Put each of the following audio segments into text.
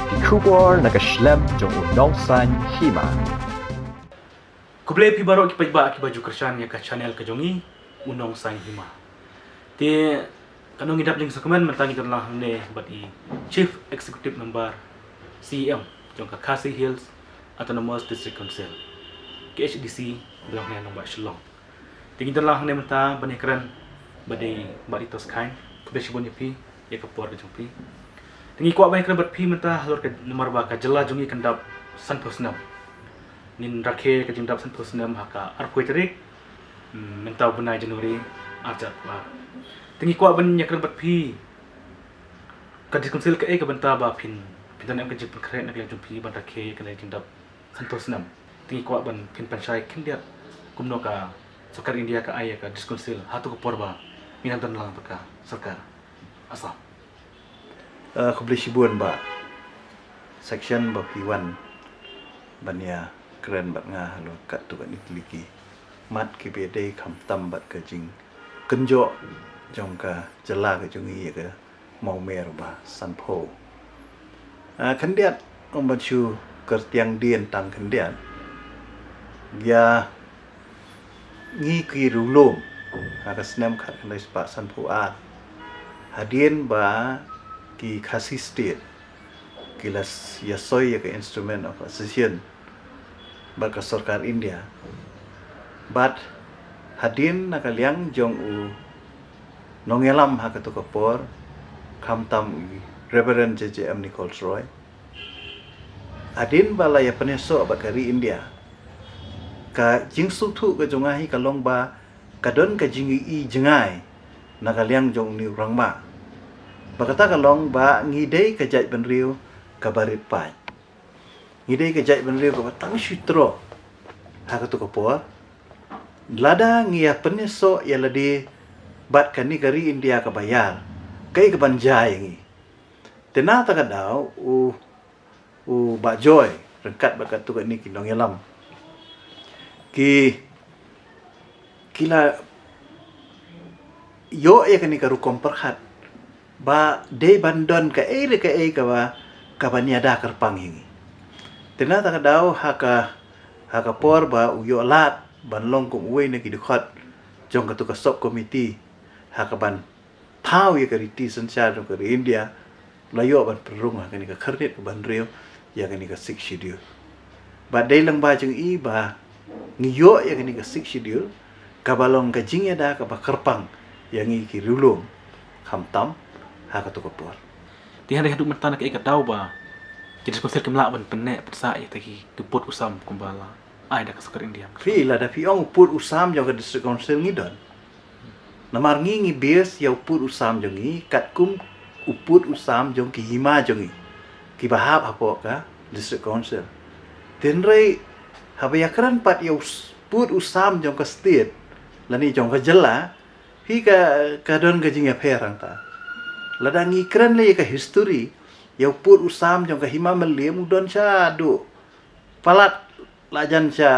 Kubor nakaslem jong unongsan hima. Kublai pi baro ki pajba ki baju kersan ya ka channel ka jongi unong sang hima. Ti kanong idap jeng sakeman mentangi kanlah ne bati Chief Executive Member CEM jong ka Khasi Hills Autonomous District Council. KHDC belang ne nomba Shillong. Tingin kanlah ne menta banekran badai baritos kain kublai shibon pi ya ka por jong pi. Tingi kwa banekran bat pi menta halor ka nomor ba ka jela jongi kandap sanposnam. Nin rakhe ka jindap san pusnam haka arpoi tarik mentau benai Januari ajat wa tingi kwa ban nyakran bat phi ka dikonsil ka e ka banta ba phin pidan am ka jip khre nak le jumpi ban rakhe ka le jindap san pusnam tingi kwa ban phin panchai kindia kumno ka sarkar India ka aya ka diskonsil hatu ko porba minantan lang ka sarkar asam Kublai Shibun ba section ba P1 banya keren bat nga halo kat tu kat nikliki mat ki bede kham tam bat ka jing kenjo jong ka jala ka jungi ka mau mer ba san pho khandiat om bachu kertiang dien tang khandiat ya ngi ki rulom ka snem khat kan spa san pho a hadien ba ki Khasi state kilas ya soy ka instrument of accession baka sarkar India bat hadin nakaliang jong u nongelam hakatu kapor khamtam Reverend JJM Nichols Roy hadin bala ya peneso bakari India ka jingsu thu ka jongahi kalong ba kadon ka jingi i jengai nakaliang jong ni rangma bakata kalong ba ngidei ka jai benriu kabarit pai ngidei ka jai benriu ka batang syutro hakatu kapor lada ngia peneso ya ladi bat kani kari India ka bayar kai ka banjai ngi tena ta kadau u ba joy rengkat bakat tu ni kinong yalam kila yo ya kani ka rukom perhat ba de bandon ka ba ka baniada kerpang ngi tena ta kadau haka por ba uyo lat ban long kum uwe ne kidukhat jong ka tu ka sub committee haka ban thau ye ka riti sanchar jong ka India layo ban perung ha ka ni ka kharnet ka ban reo ya ka ni ka 6 schedule ba dei lang ba jong i ba ngiyo ya ka ni ka 6 schedule ka balong ka jingya da ka ba kerpang yang i ki rulung khamtam haka tu ka por ti hari hadu mentana ka ikadau ba jadi konser kemlak ban penek persa ya tagi duput usam kumbala ai da kasakar India fi la da fi ong put usam jong ka district council ngidon namar ngi bias ya put usam jong i kat kum uput usam jong ki hima jong i ki bahap apo ka district council tenrei habaya kran pat ya put usam jong ka state lani jong ka jela hi ka don ka jing ya perang ta la da ngi kran le ka history ya put usam jong ka hima meliem don cha du palat lajan cha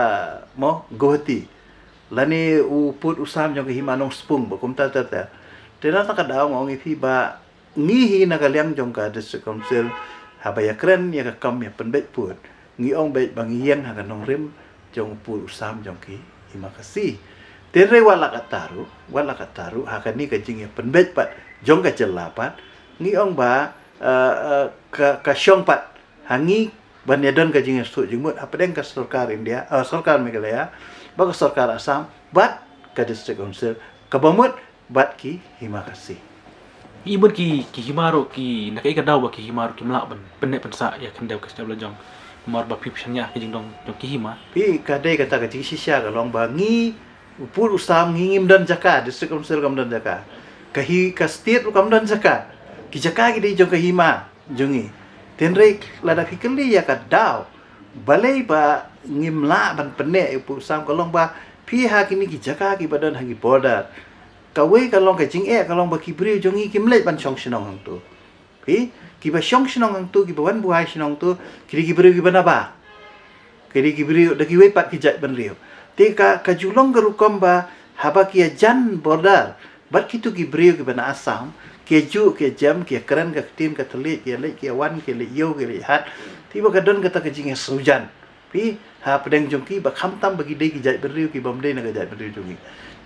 mo gohti lani u put usam jong ka hima nong spung ba kum ta tena ta kadau ngong i ba ngi hi na kaliang jong ka district council habaya kren ya ka kam ya penbet put ngi ong bet bang yen ha ka nong rim jong put usam jong ki hima kasi tenre wala kataru ha ka ni ka jing ya penbet pat jong ka jelapat ngi ong ba ka syong pat hangi banyadon ka jing stu jingmut apa deng ka sarkar India sarkar Meghalaya ba ka sarkar Assam bat ka district council ka bamut bat ki hima kasi ibon ki himaro ki nakai kadau ba ki himaro ki mlak ban penek pensa ya kendau ka stabla jong mar ba pipsanya ki jing dong ki hima pi kadai kata ka jing sisya ka long ba ngi upur usam ngim dan jaka district council kam dan jaka ka state kam dan jaka ki jaka ki dei jong ka hima jongi tenrei lada fikeli ya ka dau balai ba ngimla ban penek upur usam ka long ba pi ha kini ki jaka ki badan hagi border kawe kalong ka jing kalong ba ki bri jongi ki mlek ban chong shinong hang tu pi ki ba chong shinong hang tu ki ba wan buai shinong tu ki bri ki bana ba ki bri da ki we pat ki jat ban riu te ka julong ka rukom ba haba ki jan border bat ki tu ki bri ki bana Assam keju ke jam ke keren ke tin ke telit ke lek ke wan ke lek yo ke lek hat ti ba kadon kata ke jing sujan pi ha pedeng jongki ba kham tam bagi dei ki jai beriu ki bam dei na ke jai beriu jongki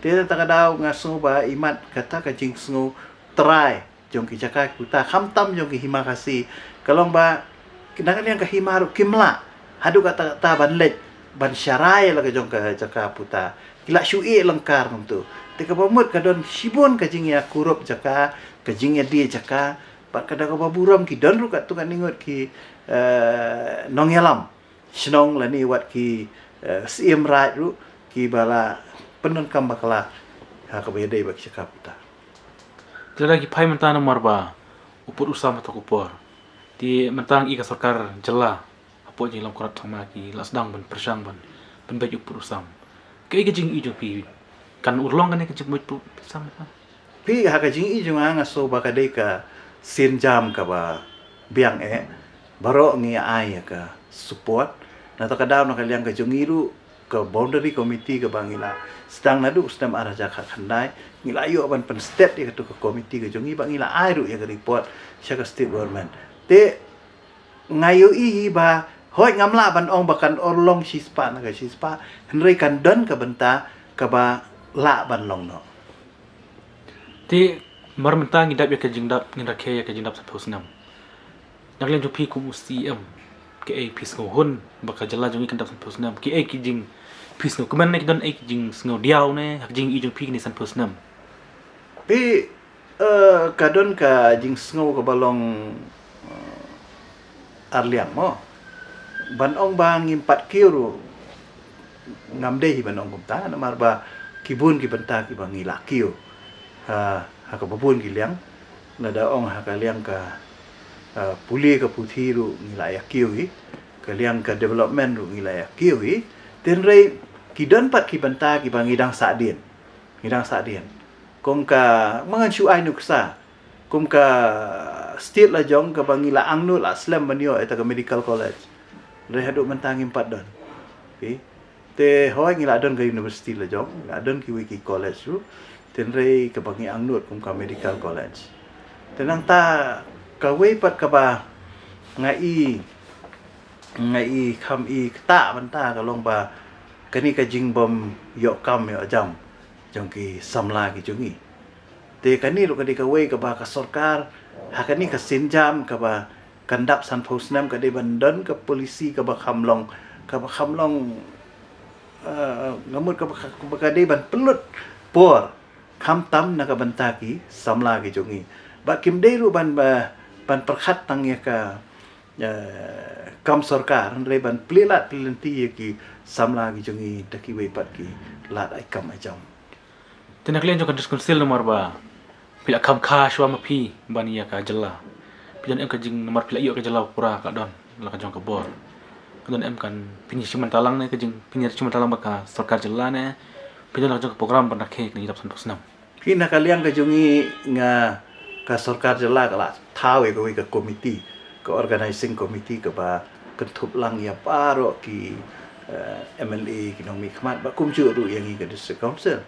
te ta ka dau ngaso ba imat kata ke jing sngo try jongki cakak puta kham tam jongki hima kasi kalong ba kinang yang ke hima ru kimla hadu kata ta ban lek ban syarai la ke jong ke cakap puta kila syui lengkar tu te ka pamut kadon sibon ka jing ya kurup cakap kajing ya dia caka pak kadang apa buram ki dan ru kat tu kan ingot ki nong yalam senong la ni wat ki siem right ru ki bala penon kam bakala ha ka bede bak cakap ta Jadi lagi pai mentang nomor ba upur usam atau upur di mentang ika sarkar jela apa je lam kurat sama ki la sedang ban persang ban baju upur usam ke jing i jong pi kan urlong kan ke jing upur usam pi ha ka jing i jung nga so ba ka dei ka sin jam ka ba biang baro ngi ai ka support na to ka daw na ka liang ka jung i ru ka boundary committee ka bangila sedang nadu sedang arah jaka khandai ngila ayo ban pen state ya ka committee ka jung i ba ngila ai ru ya ka report sya ka state government te ngayo i ba hoi ngamla ban ong bakan orlong sispa na ka sispa henrei kan don ka benta ka ba la ban long no ti mar mentang ngidap ya ke jingdap ngindak ke ya ke jingdap sa nam nak len jupi ku CM ke ai pis hun baka jala jungi kendap sa nam ke ai ki jing pis no kuman nek don ai ki jing sngo diaw ne hak jing i jung pi ni san nam pi kadon ka jing sngo ka balong arliang mo ban ong bang impat kiru ngamde ban ong kumta na marba kibun ki benta ki bangila kiu ha ka babun ki liang na da ong ha ka liang ka puli ka puthi ru ngila ya kiu hi ka liang ka development ru ngila ya kiu hi ten rei ki don pat ki benta ki bangidang sa dien kong ka mangan shu ai nuksa kong ka state la jong ka bangila angnu la slam banyo eta ka medical college re hadu mentang impat don okay te hoi ngila don ka university la jong ngila don ki wiki college ru ten rei ka bangi angnut kum ka medical college tenang ta ka wei pat ka ba ngai kham i ta ban ta ka long ba kani ka jing bom yo kam yo jam jong ki samla ki jungi te kani ru ka di ka wei ka ba ka sarkar ha kani ka sinjam ka ba kandap san phosnam ka de bandon ka polisi ka ba khamlong ngamut ka de ban pelut por kham tam na ka bantaki samla ki jungi ba kim de ru ban perkhat tang ya ka kam sarkar re ban plilat lenti ki samla ki jungi taki wei pat ki lat ai kam ai jam tenak len jong kan diskonsil nomor ba pila kam kha shwa ma pi bani ya ka jela pidan em ka jing nomor pila iyo ka jela pura ka don la ka jong ka bor kadon em kan pinyi siman talang ne ka jing pinyi siman talang ba ka sarkar jela ne pidan la jong ka program ban rakhe ni dap san nam kina kalian ka jungi nga ka sarkar jela ka la thawe ko ka committee ka organizing committee ka ba kentup lang ya paro ki MLA ki nong mi khmat ba kum chu ru yang ka district council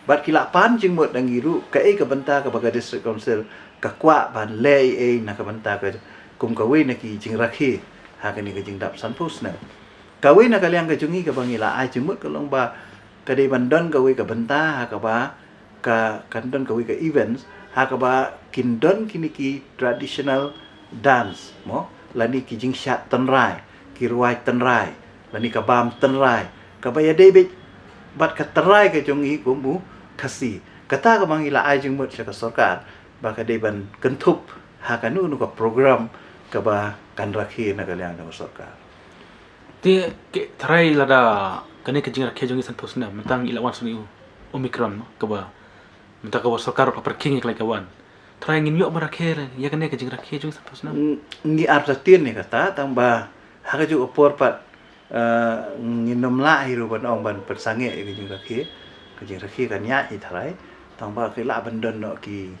bat ki la pan jing mot dang iru ka ka banta ka ba district council ka kwa ban le na ka banta ka kum ka we na ki jing rakhi ha ka ni ka jing dap san pus na ka we na kalian ka jungi ka bangila ai jing mot ka long ba ka de bandon ka we ka banta ha ka ba ka kandon ka we ka events ha ka ba kindon kini ki traditional dance mo lani ki jing shat tenrai ki ruai tenrai lani ka bam tenrai ka ba ya de be bat ka tenrai ka jungi ku mu kasi kata ka mangila ai jing mot ka sarkar ba ka de ban kentup ha ka nu ka program ka ba kan rakhi na kalian na sarkar ti ke trai lada kani ka jing rakhe jongi san nam mentang ilawan suni omicron ka ba mentang ka sarkar ka perking ka kawan trai ngin yo marakhe ya kani ka jing rakhe jongi san nam ngi artatin ni kata tamba ha ka ju opor pat nginom la hiru ban ong ban persange ka jing rakhe kan ya i trai tamba ke la bandon no ki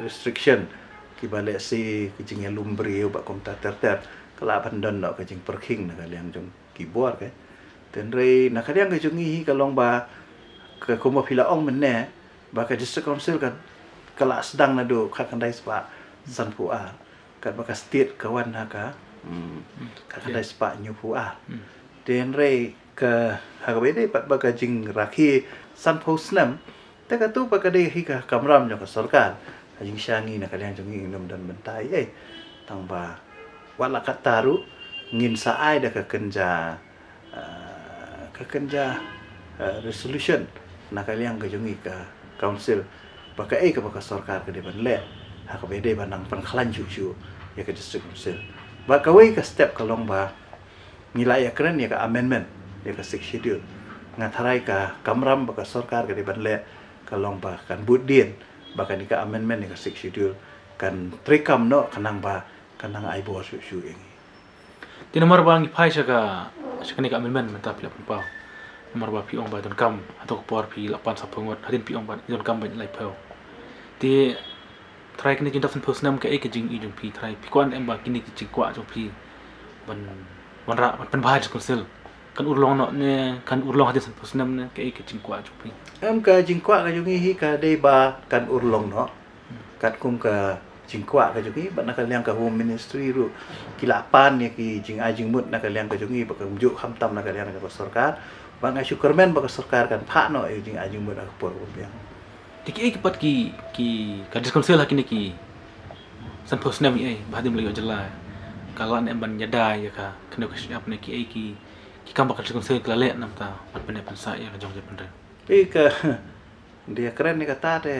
restriction ki bale si ki jing lumbri ba kom ta ter kala bandon no ka jing perking na kalian jong ki bor ke tenrei na kalian ka jong hi ka long ba ka kuma pila ong menne ba ka district council ka kala sedang nado kakandai spa san puar kat baka state kawan haka kakandai spa nyu puar den re ke hagabede pat baka jing rakhi san posnam ta ka tu baka de hi ka kamram jo ka sarkar jing shangi na kalian jong ingnom dan bentai tang ba wala kataru ngin saai da ka kenja resolution na kalian ka jongi ka council baka ka baka sarkar ka de ban le ha ka bede banang pan khlan chu ya ka district council baka wei ka step kalong ba nilai ya keren ya ka amendment ya ka six schedule ngatharai ka kamram baka sarkar ka de ban le kalong ba kan budin baka ni ka amendment ya ka six schedule kan trikam no kanang ba kanang ai bo su ing Di nomor bang ipai saka ni ka amendment menta pila pau. Nomor ba pi ong ba don kam atau por pi 8 sapungot hadin pi ong ba don kam ba lai pau. Ti try kini jinta fun posnam ka ek jing i jong pi try pi kwan em ba kini jing kwa jong pi ban ra ban bahaj konsil kan urlong no ne kan urlong hadin san posnam ne ka ek jing kwa jong pi. Em ka jingkwa ka jungi hi ka de ba kan urlong no kat kum ka jingkwa ka jungi ba na kaliang ka home ministry ru kilapan ya ki jing ajing mut na kaliang ka jungi ba ka mju khamtam na kaliang ka sarkar ba nga syukurmen ba ka sarkar kan pha no jing ajing mut ka por biang Tiki ek pat ki ka diskonsil hakini ki san posnam ai bahadim lagi jela kalan em ban nyada ya ka kena ka siap ne ki kam ba ka diskonsil klale nam ta pat pan sa ya ka jong je pandre. ka dia keren ni kata de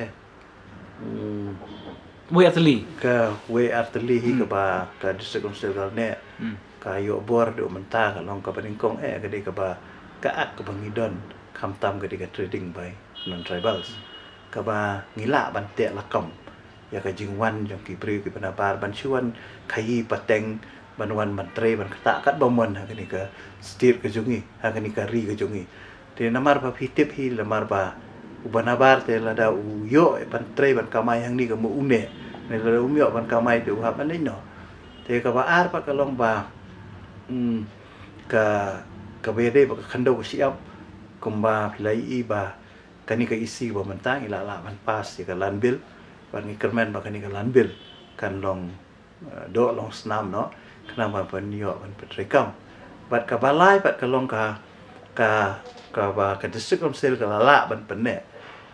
Boy atli. ka we arteli hi ka ba ka district council ne ka yo bor do menta ka long ka baningkong ka de ka ba ka ak ka bangidon khamtam ka de ka trading by non tribals ka ba ngila ban te lakam ya ka jingwan jong ki pri ki panabar ban chuan khai pateng ban wan ban tre ban kata kat bomon ha ka ni ka state ka jungi ha ka ni ka ri ka jungi te namar ba pitip hi lamar ba ubanabar te lada uyo ban tre ban kamai hang ni ka mu une ne lada umyo ban kamai te uhap an no te ka ba ar pa ka long ba ka bede ba ka khando ka siap kumba pilai i ba kani ka isi ba mentang ila la ban pas ka lanbil ban ni kermen ba kani ka lanbil kan long do long snam no kana ba ban yo ban petrekam bat ka balai bat ka long ka ba ka district council ka lala ban penne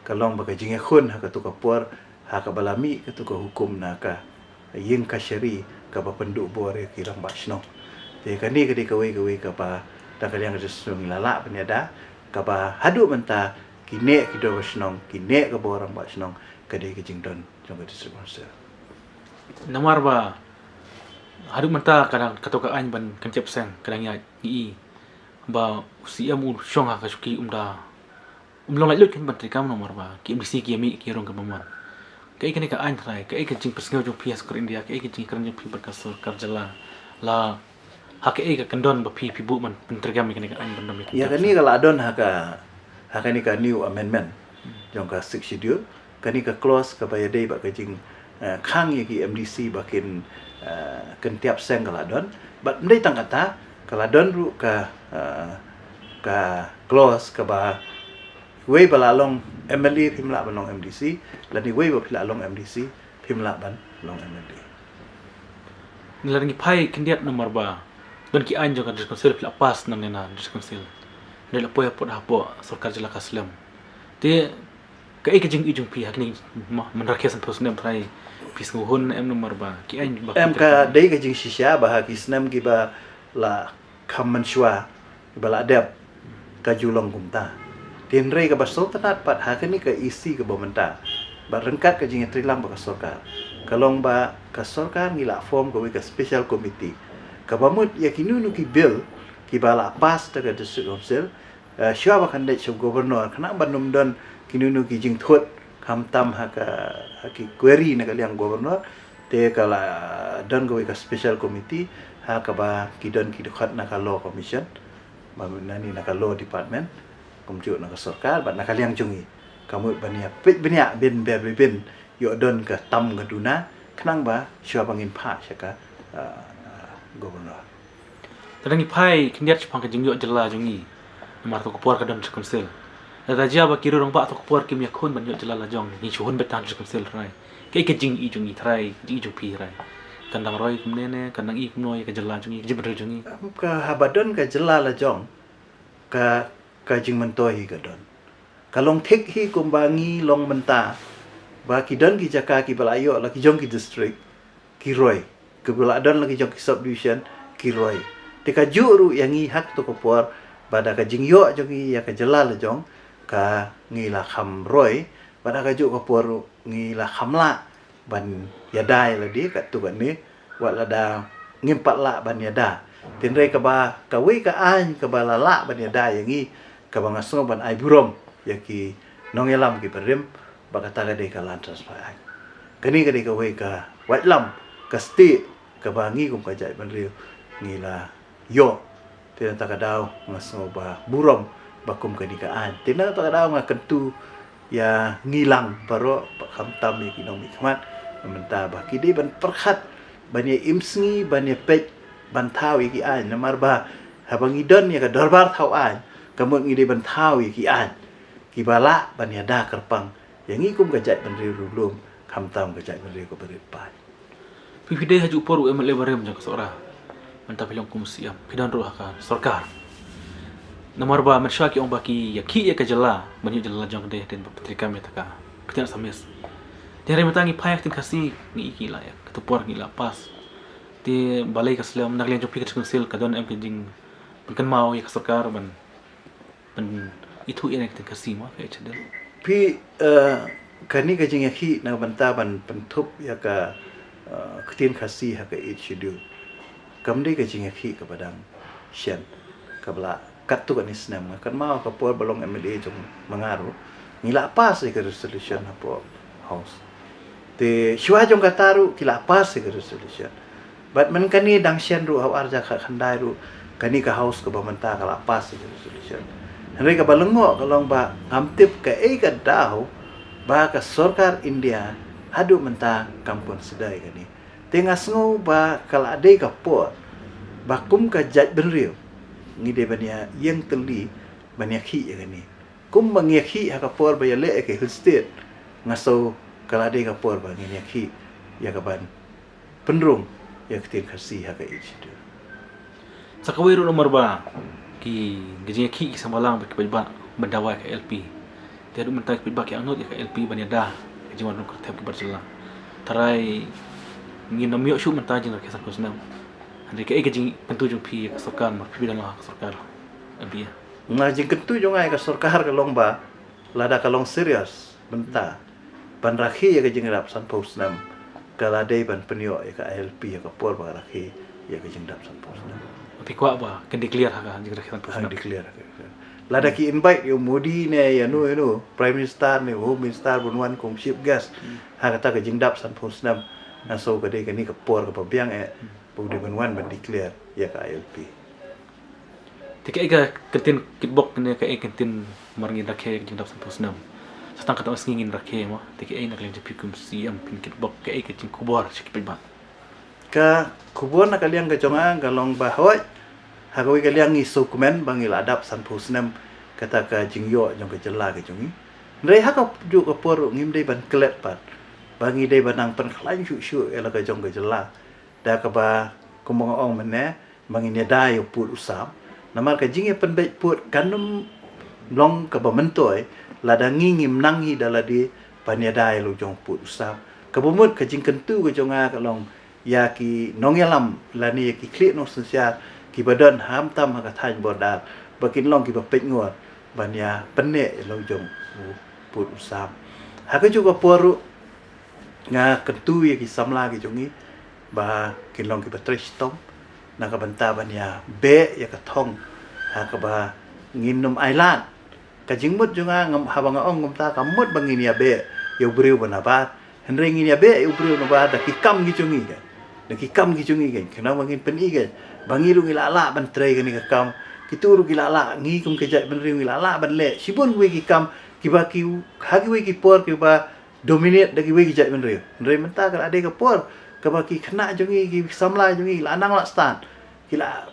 ka long ba ka jinge khun ha ka tu ka por ha ka balami ka tu ka hukum na ka yin ka syari ka ba pendu bore ki rang ba sno te ka ni ka di ka we ka ba ta ka yang ka district lala ban ada ka ba hadu menta ki ne ki do ba sno ki ne ka bo rang ba sno ka de ki jing don jong ka district council Namar ba haru menta kadang katoka an ban kan cep seng kadang ya i ba usia mu syong ha ka suki long lai lut kan ban trikam nomor ba ki misi ki mi ki rong ka mamar kai kan ka an trai kai ka jing pesngau jong pias kor India kai ka jing kan jong pi berkasur karjala la ha ka kendon ba pi bu man ban trikam kan ka an ban dom ya kan ni ka ladon ha ka ni ka new amendment jong ka six schedule kan ni ka clause ka ba dei ba ka jing khang ye ki MDC ba kin kan tiap seng ka ladon bat ndai tang kata ka ladon ru ka clause ka ba wei balalong MLA phimla ban long MDC lani wei ba phila long MDC phimla ban long MLA nilang pai kendiat nomor ba don ki an jong ka diskonsil pila pas nang nena diskonsil ndai la poya pot hapo sarkar jela kaslam te ka jing i jong pi hakni menrakhiasan posnem trai pis nguhun em nomor ba ki an ba em ka dei ka jing shisha ba ha kisnam ki ba la khamman shwa ba la dep ka julong kumta tin rei ka ba sultanat pat ha ni ka isi ka bomenta ba rengkat ka jing trilang ba ka sarkar kalong ba ka sarkar ngila form ka ka special committee ka bamut ya kinunu ki bill ki ba la pas ta ka district council shwa ba kan dei sub governor kana ba num don kinunu ki jing thot kam tam ha ki query na kaliang governor te kala don go ka special committee ha ka ba ki don ki dokhat na ka law commission ba nani na ka law department kumju na ka sarkar ba na kaliang jungi kamu bania pit bania bin bin yo don ka tam ka duna khnang ba shwa bangin pha shaka governor tadang pai kendiat chpang ka jing yo jela jungi nomor to ko por ka don konsil raja ba kiro rong ba to por kim yakun ban yo jala jong ni chuhun betan jum sel rai ke jing i jung i thrai jing jung pi rai kandang roi kumne ne kandang i kumnoi ke jala jung i jibra jung i ka habadon ka jela la jong ka jing mentoi hi ka don kalong thik hi kumbangi long menta ba ki don ki jaka ki balayo la ki jong ki district ki roi ke beladon la ki jong ki subdivision ki roi te ka juru yang i hak to ko por bada ka jing yo jong i ya ka jela la jong ka ngi la kham roi bada ka ju ko por ngi la kham la ban ya dai la di ka tu kan ni wa la da ngimpat la ban ya da tin re ka ba ka wi ka an ka ba la ban ya da yang i ka ba ngasong ban ai burom ya ki nongelam ki perim ba ka ta ka de ka lantas pa ai kani ka de ka wi ka wat lam ka sti ka ba ngi kum ka jai ban riu ngi la yo tin ta ka dau ngasong ba burom ba kum ka di ka an tin ta ka dau nga kentu ya ngilang baro kham tam ni ki nong mi khamat menta ba ki de ban perkhat ban ye imsngi ban ye pet ban thau ki an namar ba habang idon ya ka darbar thau an kamut ngi de ban thau ki an ki bala ban ya da kerpang yang ngi kum ka jai ban riu lum kham tam ka jai ban riu ko berit pa pipide haju por u emle barem jang sora menta pilong kum siam kidan ruh ka sarkar namar ba mansha ki ong baki ya ki ya ka jala ban yo jala jang de den patrika me taka ketian samis Tiada metangi payak tin kasi ni iki la ya ketupor ni la pas ti balai ka slam nak lian jopi ka konsil ka don em jing kan mau ya sarkar ban itu yang tin kasi ma ka chadel pi kani ka jing yakhi na banta ban pentup ya ka ketin kasi ha ka it schedule kamde ka jing yakhi ka padang shen ka bla kat tu kan isnam kan mau ka por balong MLA jong mangaru nila pas ka resolution hapo house te shwa jong kataru kila pas ke resolution but man kani dang shen ru haw arja kha khandai ru kani ka house ka bamanta kala pas ke resolution hre ka balengo kalong ba amtip ka ka dau ba ka sarkar India hadu menta kampun sedai kani tengas ngo ba kala ade ka por ba kum ka jat benriu ngide bania yang teli bania khi kani kum bangia khi ha ka por ba ya le ke state ngaso kala de ka por ba ngi khi ya ka ban penrung ya ketin kasi ha ka itu sakawiru nomor ba ki gejing ki samalang ba ba bandawa ka LP tiadu menta ki ba ki anut ya ka LP banyada gejing wan ko tep ki barjala tarai ngi namyo shu menta jing ka sakos nam ande ka gejing pentu jung pi ka sarkar ma pi dalam ka sarkar LP ngajing kentu jong ai ka sarkar ka lomba lada ka long serius benta ban rakhi ya ka jing rap san pos nam kala de ban penyo ya ka LP ya ka por ba rakhi ya ka jing rap san pos nam tapi kwa ba kan declare ha jing ka ha declare lada ki invite yo Modi ne ya no prime minister ne home minister bunwan kong chief guest ha ka ta ka jing rap san pos nam na so ka de ka ni ka por ka biang bu de bunwan ban declare ya ka LP tika ega kentin kitbok ne ka kentin marngin rakhe jing dap sampus nam satang kata ngingin rakhe mo tika ai nak lenje pikum si am pin kitbok ka ega jing kubor sikip ba ka kubor na kaliang ka jonga galong bahoi hagawi kaliang ngi dokumen bangil adap sampus nam kata ka jing yo jong ka jela ka jongi ndai haka ju ka por ngim dei ban klet pat bangi dei banang pen khlain shu ela ka jong ka jela da ka ba kumong ong mene bangin ya dai put usam namar ka jing pen be put kanum long ka ba mentoi la da ngim nangi dala di panyadai lo jong put usam ka bomut ka jing kentu ka jonga ka long ya ki nongelam la ni ki klit no sosial ki badan ham tam ka thain bodal bakin long ki ba pet ngot banya penne lo jong put usam ha ka juga poru nga kentu ya ki samla ki jongi ba ki long ki ba tristom na ka banta banya be ya ka thong ha ka ba nginum island ka jingmut junga ngam habang ong ngum ta kamut bangin ya be yo briu bana ba henre ngin ya be yo briu no ba da ki kam gi jungi ga da ki kam gi jungi ga kena bangin pen i ga bangiru ngila la ban tre ga ni ka kam kituru gila la ngi kum ke jai ban riu ngila la ban le sibun we ki kam ki ba ki ha ki we ki por ki ba dominate da ki we ki jai ban riu henre menta ka ade ka por ka ba ki khna jungi ki samla jungi la nang la stan kila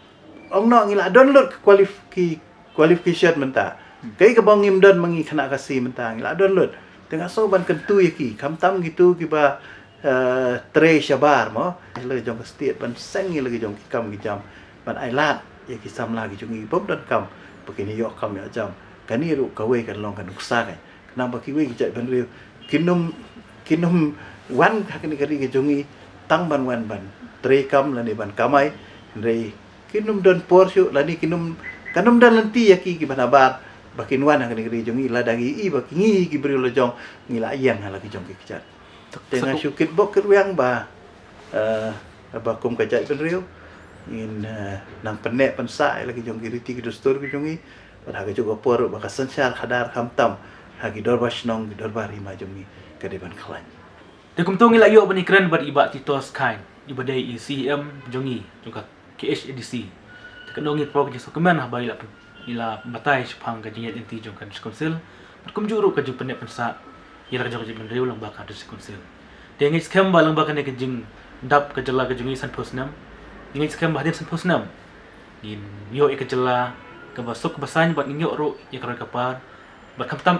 ong no ngila download qualification menta Kai ka bang ngimdan mangi kena kasih mentang la don lut. Tengah soban kentu yaki kam tam gitu kiba tre shabar mo le jong state ban sengi lagi jong kam ki jam ban ai lat yaki sam lagi jong bom dan kam begini yok kam ya jam kani ru ka we kan long kan uksa kan kenapa ki we ki jai ban riu kinum wan hakini kari ki jongi tang ban wan ban tre kam la ni ban kamai re kinum don porsyu la ni kinum kanum dan lenti yaki ki ban abar bakin wan hakini kari jongi la dangi i baki ngi ki beri lo jong ngila yang hala ki jong ki kicat tengah syukit bok kerwiang ba ba kum kajat ben riu in nang penek pensa lagi jong ki riti ki dostor ki jongi pada ka juga por ba ka sanchar khadar kham tam hagi dor basnong dor bari ma jongi ka deban khalan Dia kumtung ila yo bani keren bat iba titos kain iba dai CM jongi juga KHADC tekanongi pro ke so kemen ha bai ila batai chpang ka jinget inti jong kan konsil kum juru ka jung penek pensa ila ka jong ben riu lang ba ka dis konsil dia ngi scam ba lang ba kan ke jing dap ka jela ka jongi san posnam ngi scam ba dia san posnam in yo e ka jela ka basuk basany bat nyo ro ya ka kapar ba kam tam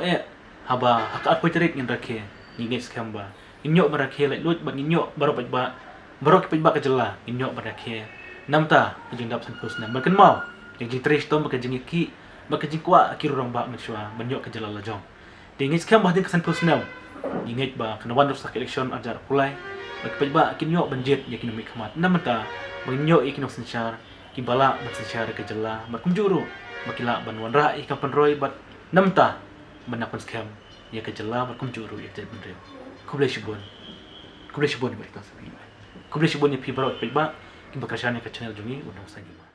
haba hakat poiterik ngin rakhe ngi scam ba inyo barakhe lai lut bat inyo baro ki ba ka jela inyo barakhe namta jing dap san posnam ba kan mau yang jing tres tom ba ka jing ki ba ka jing kwa ki rong ba ngshwa banyo ka jela la jong dingit scam ba din ka san posnam ingit ba kana wan sak election ajar kulai ba kinyo banjit ya kinumi khamat namta banyo ikino sanchar ki bala ban sanchar ka jela ba kumjuru bakila ban wan ra ka panroi bat namta banapan scam ya ka jela ba kumjuru ya jet benre kublai shibon ba ita sabi kublai shibon ya pi baro ba ki bakrashane ka channel jungi unong sanima